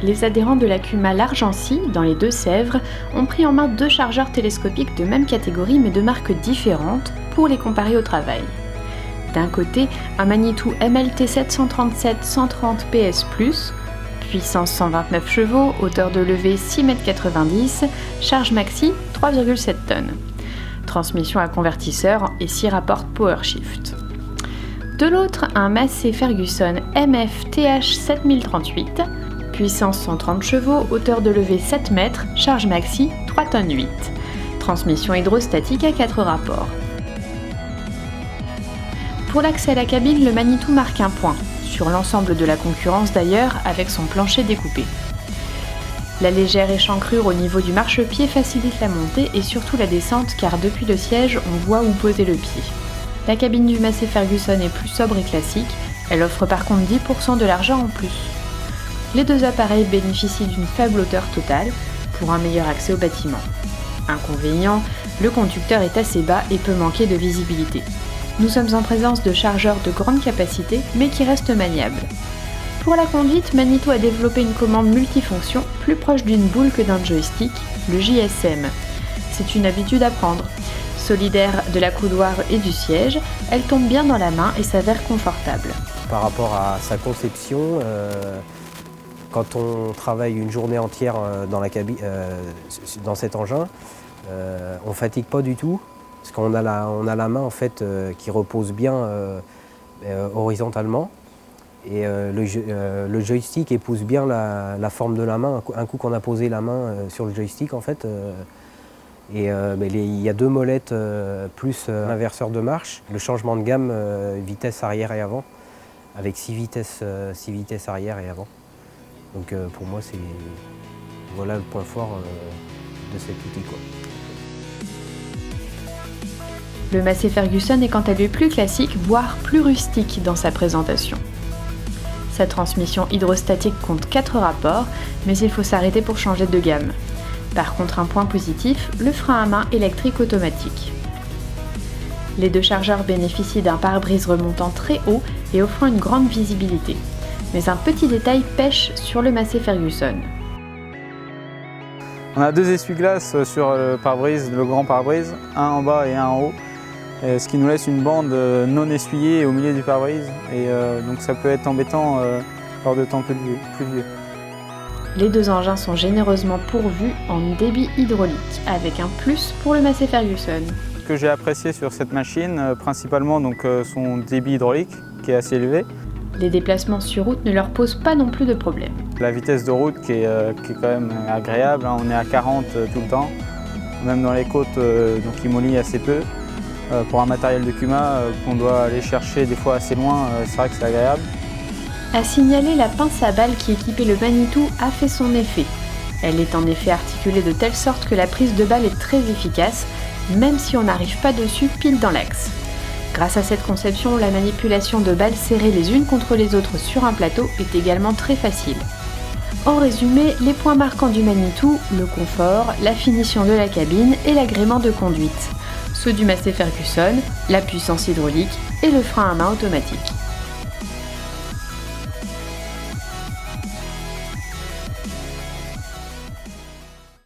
les adhérents de la CUMA L'Argency, dans les Deux-Sèvres, ont pris en main 2 chargeurs télescopiques de même catégorie mais de marques différentes pour les comparer au travail. D'un côté, un Manitou MLT 737 130 PS+, puissance 129 chevaux, hauteur de levée 6,90 m, charge maxi 3,7 tonnes. Transmission à convertisseur et 6 rapports PowerShift. De l'autre, un Massey Ferguson MF TH 7038, puissance 130 chevaux, hauteur de levée 7 mètres, charge maxi 3 tonnes 8. Transmission hydrostatique à 4 rapports. Pour l'accès à la cabine, le Manitou marque un point, sur l'ensemble de la concurrence d'ailleurs, avec son plancher découpé. La légère échancrure au niveau du marchepied facilite la montée et surtout la descente car depuis le siège, on voit où poser le pied. La cabine du Massey Ferguson est plus sobre et classique, elle offre par contre 10% de largeur en plus. Les 2 appareils bénéficient d'une faible hauteur totale pour un meilleur accès au bâtiment. Inconvénient, le conducteur est assez bas et peut manquer de visibilité. Nous sommes en présence de chargeurs de grande capacité mais qui restent maniables. Pour la conduite, Manitou a développé une commande multifonction plus proche d'une boule que d'un joystick, le JSM. C'est une habitude à prendre. Solidaire de la coudoir et du siège, elle tombe bien dans la main et s'avère confortable. Par rapport à sa conception, quand on travaille une journée entière dans la cabine, dans cet engin, on ne fatigue pas du tout. Parce qu'on a la main en fait, qui repose bien horizontalement et le joystick épouse bien la forme de la main. Un coup qu'on a posé la main sur le joystick en fait, il y a 2 molettes plus un inverseur de marche. Le changement de gamme vitesse arrière et avant avec 6 vitesses arrière et avant. Donc pour moi voilà le point fort de cet outil, quoi. Le Massey Ferguson est quant à lui plus classique, voire plus rustique dans sa présentation. Sa transmission hydrostatique compte 4 rapports, mais il faut s'arrêter pour changer de gamme. Par contre, un point positif, le frein à main électrique automatique. Les 2 chargeurs bénéficient d'un pare-brise remontant très haut et offrant une grande visibilité. Mais un petit détail pêche sur le Massey Ferguson. On a 2 essuie-glaces sur le pare-brise, le grand pare-brise, un en bas et un en haut. Ce qui nous laisse une bande non essuyée au milieu du pare-brise et donc ça peut être embêtant lors de temps pluvieux. Les 2 engins sont généreusement pourvus en débit hydraulique, avec un plus pour le Massey Ferguson. Ce que j'ai apprécié sur cette machine, principalement donc, son débit hydraulique qui est assez élevé. Les déplacements sur route ne leur posent pas non plus de problème. La vitesse de route qui est quand même agréable, hein. On est à 40 tout le temps, même dans les côtes, donc il mollit assez peu. Pour un matériel de CUMA qu'on doit aller chercher des fois assez loin, c'est vrai que c'est agréable. À signaler, la pince à balles qui équipait le Manitou a fait son effet. Elle est en effet articulée de telle sorte que la prise de balle est très efficace, même si on n'arrive pas dessus pile dans l'axe. Grâce à cette conception, la manipulation de balles serrées les unes contre les autres sur un plateau est également très facile. En résumé, les points marquants du Manitou, le confort, la finition de la cabine et l'agrément de conduite. Ceux du Massey Ferguson, la puissance hydraulique et le frein à main automatique.